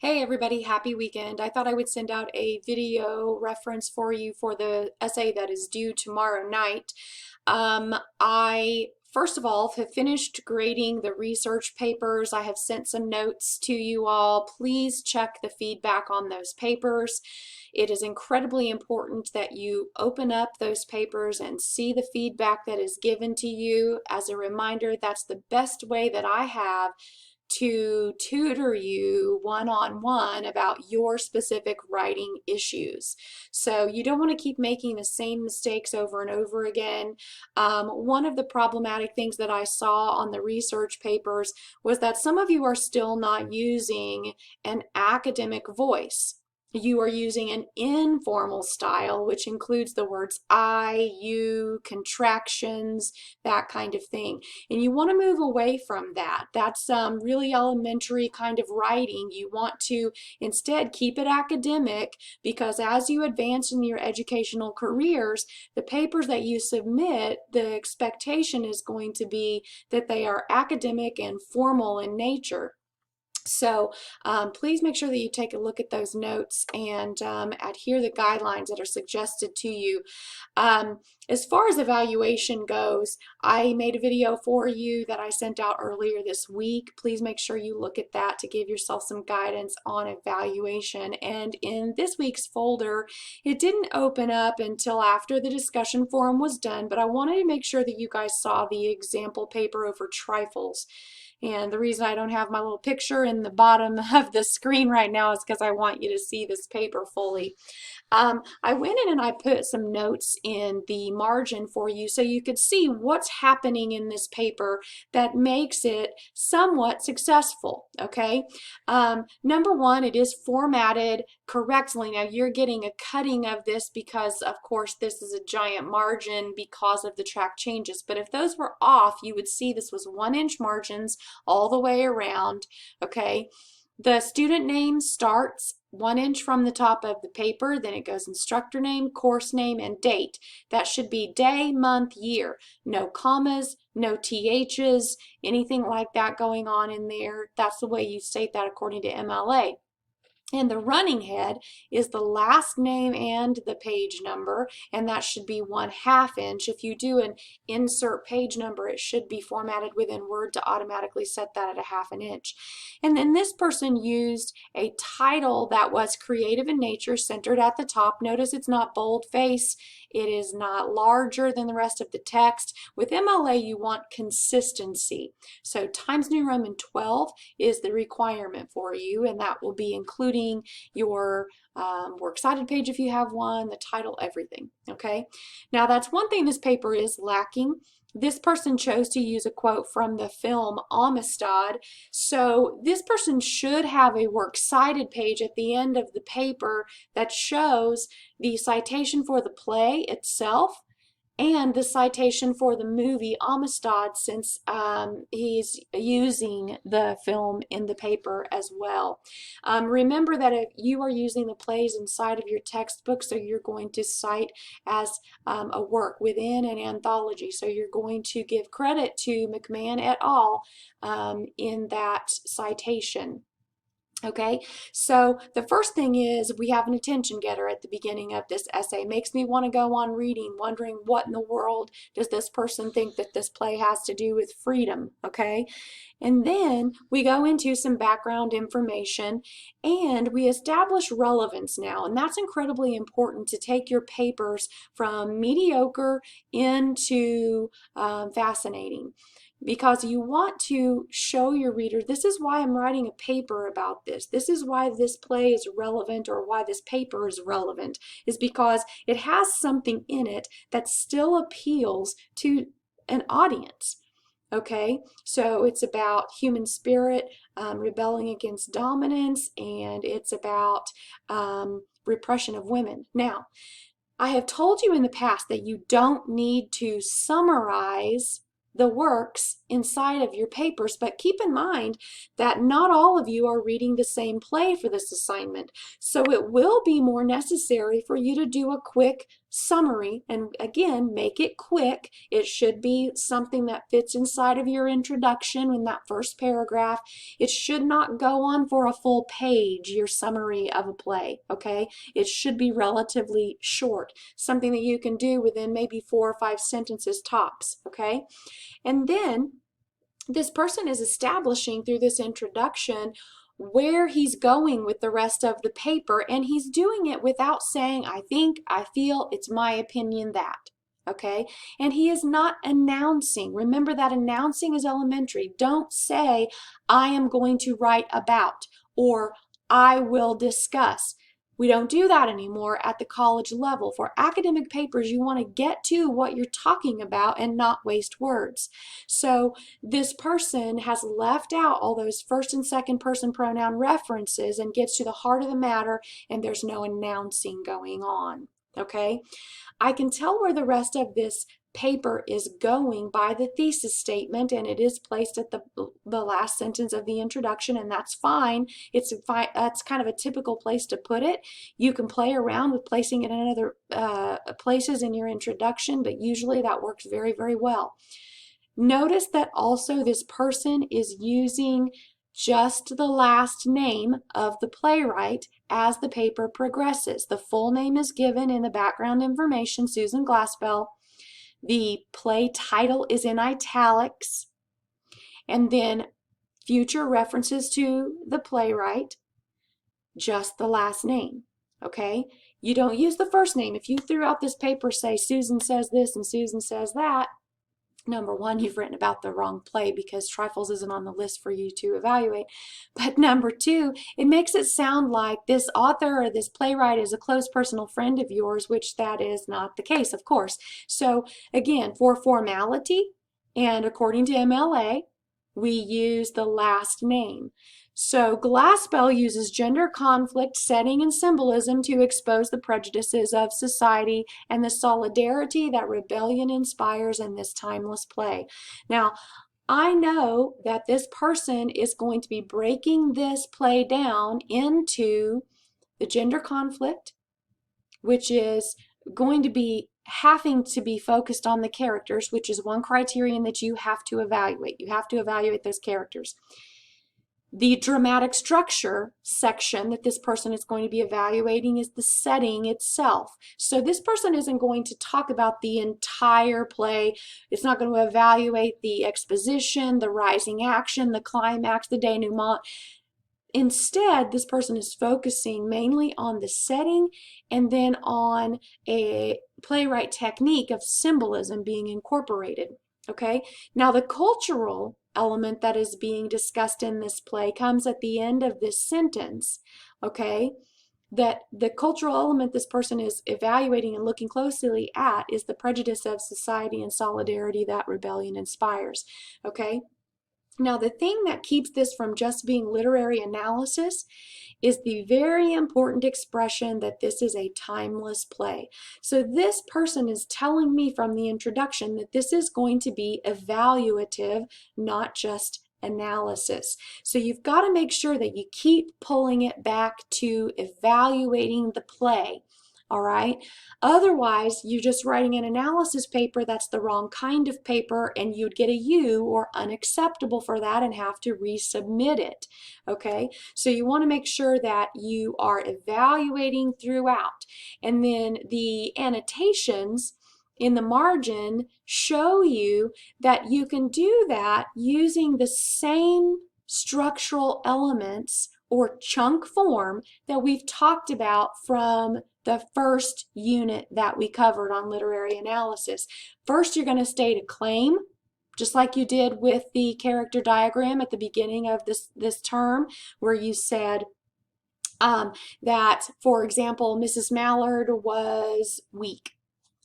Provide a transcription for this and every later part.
Hey everybody, happy weekend. I thought I would send out a video reference for you for the essay that is due tomorrow night. I first of all have finished grading the research papers. I have sent some notes to you all. Please check the feedback on those papers. It is incredibly important that you open up those papers and see the feedback that is given to you. As a reminder, that's the best way that I have to tutor you one-on-one about your specific writing issues. So you don't want to keep making the same mistakes over and over again. One of the problematic things that I saw on the research papers was that some of you are still not using an academic voice. You are using an informal style, which includes the words I, you, contractions, that kind of thing. And you want to move away from that. That's really elementary kind of writing. You want to instead keep it academic, because as you advance in your educational careers, the papers that you submit, the expectation is going to be that they are academic and formal in nature. So please make sure that you take a look at those notes and adhere the guidelines that are suggested to you. As far as evaluation goes, I made a video for you that I sent out earlier this week. Please make sure you look at that to give yourself some guidance on evaluation. And in this week's folder, it didn't open up until after the discussion forum was done, but I wanted to make sure that you guys saw the example paper over trifles. And the reason I don't have my little picture in the bottom of the screen right now is because I want you to see this paper fully. I went in and I put some notes in the margin for you so you could see what's happening in this paper that makes it somewhat successful, okay? Number one, it is formatted correctly. Now you're getting a cutting of this because, of course, this is a giant margin because of the track changes. But if those were off, you would see this was 1-inch margins all the way around, okay? The student name starts 1 inch from the top of the paper, then it goes instructor name, course name, and date. That should be day, month, year. No commas, no THs, anything like that going on in there. That's the way you state that according to MLA. And the running head is the last name and the page number, and that should be 1/2 inch. If you do an insert page number, it should be formatted within Word to automatically set that at 1/2 inch. And then this person used a title that was creative in nature, centered at the top. Notice it's not boldface. It is not larger than the rest of the text. With MLA, you want consistency. So Times New Roman 12 is the requirement for you, and that will be including your Works Cited page if you have one, the title, everything, okay? Now that's one thing this paper is lacking. This person chose to use a quote from the film Amistad, so this person should have a Works Cited page at the end of the paper that shows the citation for the play itself and the citation for the movie Amistad, since he's using the film in the paper as well. Remember that if you are using the plays inside of your textbook, so you're going to cite as a work within an anthology. So you're going to give credit to McMahon et al. In that citation. Okay, so the first thing is we have an attention getter at the beginning of this essay. Makes me want to go on reading, wondering what in the world does this person think that this play has to do with freedom, okay? And then we go into some background information and we establish relevance now, and that's incredibly important to take your papers from mediocre into fascinating, because you want to show your reader, this is why I'm writing a paper about this. This is why this play is relevant, or why this paper is relevant, is because it has something in it that still appeals to an audience. Okay, so it's about human spirit rebelling against dominance, and it's about repression of women. Now, I have told you in the past that you don't need to summarize the works inside of your papers, but keep in mind that not all of you are reading the same play for this assignment. So it will be more necessary for you to do a quick summary, and again, make it quick. It should be something that fits inside of your introduction in that first paragraph. It should not go on for a full page, your summary of a play, okay? It should be relatively short, something that you can do within maybe 4 or 5 sentences tops, okay? And then this person is establishing through this introduction where he's going with the rest of the paper, and he's doing it without saying, I think, I feel, it's my opinion that. Okay? And he is not announcing. Remember that announcing is elementary. Don't say, I am going to write about, or I will discuss. We don't do that anymore at the college level. For academic papers, you want to get to what you're talking about and not waste words. So this person has left out all those first and second person pronoun references and gets to the heart of the matter, and there's no announcing going on. Okay? I can tell where the rest of this paper is going by the thesis statement, and it is placed at the last sentence of the introduction, and that's fine. That's kind of a typical place to put it. You can play around with placing it in other places in your introduction, but usually that works very, very well. Notice that also this person is using just the last name of the playwright as the paper progresses. The full name is given in the background information, Susan Glassbell. The play title is in italics, and then future references to the playwright, just the last name, okay? You don't use the first name. If you throughout this paper say Susan says this and Susan says that, number one, you've written about the wrong play because Trifles isn't on the list for you to evaluate. But number two, it makes it sound like this author or this playwright is a close personal friend of yours, which that is not the case, of course. So again, for formality and according to MLA, we use the last name. So Glassbell uses gender conflict, setting, and symbolism to expose the prejudices of society and the solidarity that rebellion inspires in this timeless play. Now, I know that this person is going to be breaking this play down into the gender conflict, which is going to be having to be focused on the characters, which is one criterion that you have to evaluate. You have to evaluate those characters. The dramatic structure section that this person is going to be evaluating is the setting itself. So this person isn't going to talk about the entire play. It's not going to evaluate the exposition, the rising action, the climax, the denouement. Instead, this person is focusing mainly on the setting and then on a playwright technique of symbolism being incorporated. Okay, now the cultural element that is being discussed in this play comes at the end of this sentence, okay? That the cultural element this person is evaluating and looking closely at is the prejudice of society and solidarity that rebellion inspires, okay? Now, the thing that keeps this from just being literary analysis is the very important expression that this is a timeless play. So this person is telling me from the introduction that this is going to be evaluative, not just analysis. So you've got to make sure that you keep pulling it back to evaluating the play. All right. Otherwise, you're just writing an analysis paper that's the wrong kind of paper, and you'd get a U or unacceptable for that and have to resubmit it. Okay. So you want to make sure that you are evaluating throughout. And then the annotations in the margin show you that you can do that using the same structural elements or chunk form that we've talked about from the first unit that we covered on literary analysis. First, you're going to state a claim, just like you did with the character diagram at the beginning of this term, where you said that, for example, Mrs. Mallard was weak.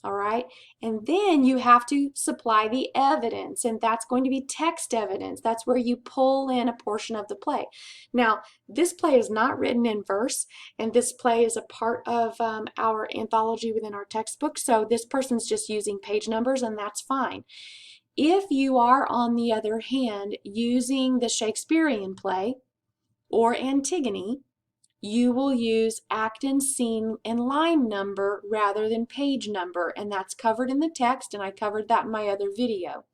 All right, and then you have to supply the evidence, and that's going to be text evidence. That's where you pull in a portion of the play. Now, this play is not written in verse, and this play is a part of our anthology within our textbook, so this person's just using page numbers, and that's fine. If you are, on the other hand, using the Shakespearean play or Antigone, you will use act and scene and line number rather than page number, and that's covered in the text, and I covered that in my other video.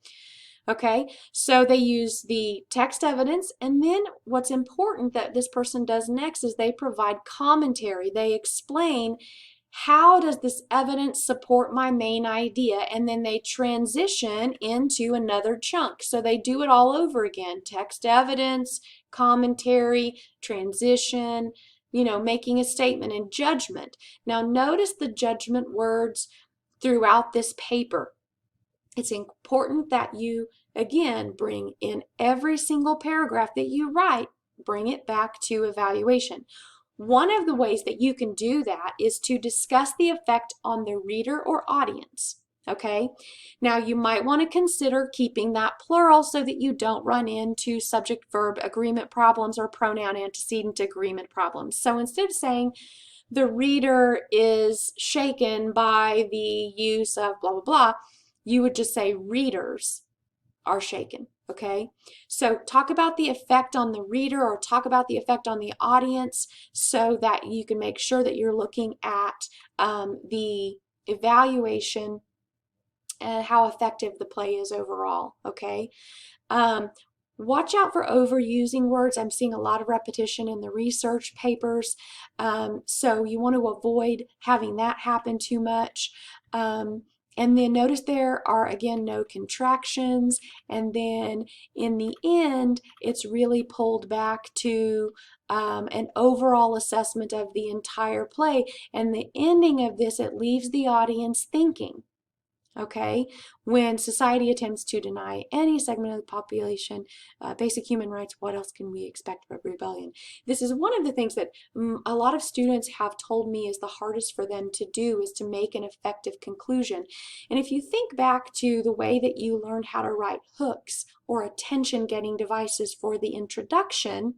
Okay, so they use the text evidence, and then what's important that this person does next is they provide commentary. They explain, how does this evidence support my main idea? And then they transition into another chunk. So they do it all over again: text evidence, commentary, transition, making a statement, and judgment. Now notice the judgment words throughout this paper. It's important that you, again, bring in every single paragraph that you write, bring it back to evaluation. One of the ways that you can do that is to discuss the effect on the reader or audience. Okay, now you might want to consider keeping that plural so that you don't run into subject-verb agreement problems or pronoun antecedent agreement problems. So instead of saying the reader is shaken by the use of blah, blah, blah, you would just say readers are shaken. Okay, so talk about the effect on the reader or talk about the effect on the audience so that you can make sure that you're looking at the evaluation and how effective the play is overall. Okay, watch out for overusing words. I'm seeing a lot of repetition in the research papers, so you want to avoid having that happen too much. And then notice there are, again, no contractions, and then in the end it's really pulled back to an overall assessment of the entire play, and the ending of this, it leaves the audience thinking. Okay, when society attempts to deny any segment of the population basic human rights, what else can we expect but rebellion? This is one of the things that a lot of students have told me is the hardest for them to do, is to make an effective conclusion. And if you think back to the way that you learned how to write hooks or attention-getting devices for the introduction,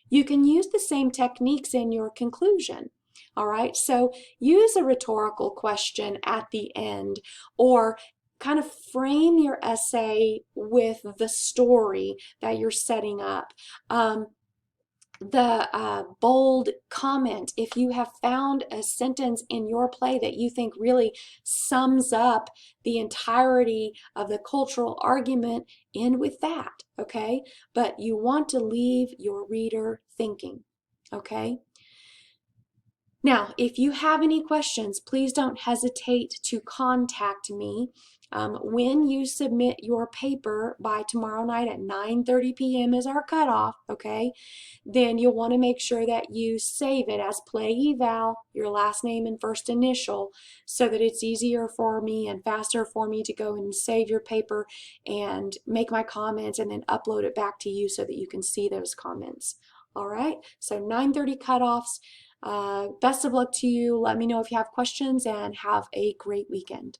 you can use the same techniques in your conclusion. All right, so use a rhetorical question at the end, or kind of frame your essay with the story that you're setting up. The bold comment, if you have found a sentence in your play that you think really sums up the entirety of the cultural argument, end with that, okay? But you want to leave your reader thinking, okay? Now, if you have any questions, please don't hesitate to contact me. When you submit your paper by tomorrow night at 9:30 p.m. is our cutoff, okay? Then you'll want to make sure that you save it as play eval, your last name and first initial, so that it's easier for me and faster for me to go and save your paper and make my comments and then upload it back to you so that you can see those comments. All right, so 9:30 cutoffs. Best of luck to you. Let me know if you have questions, and have a great weekend.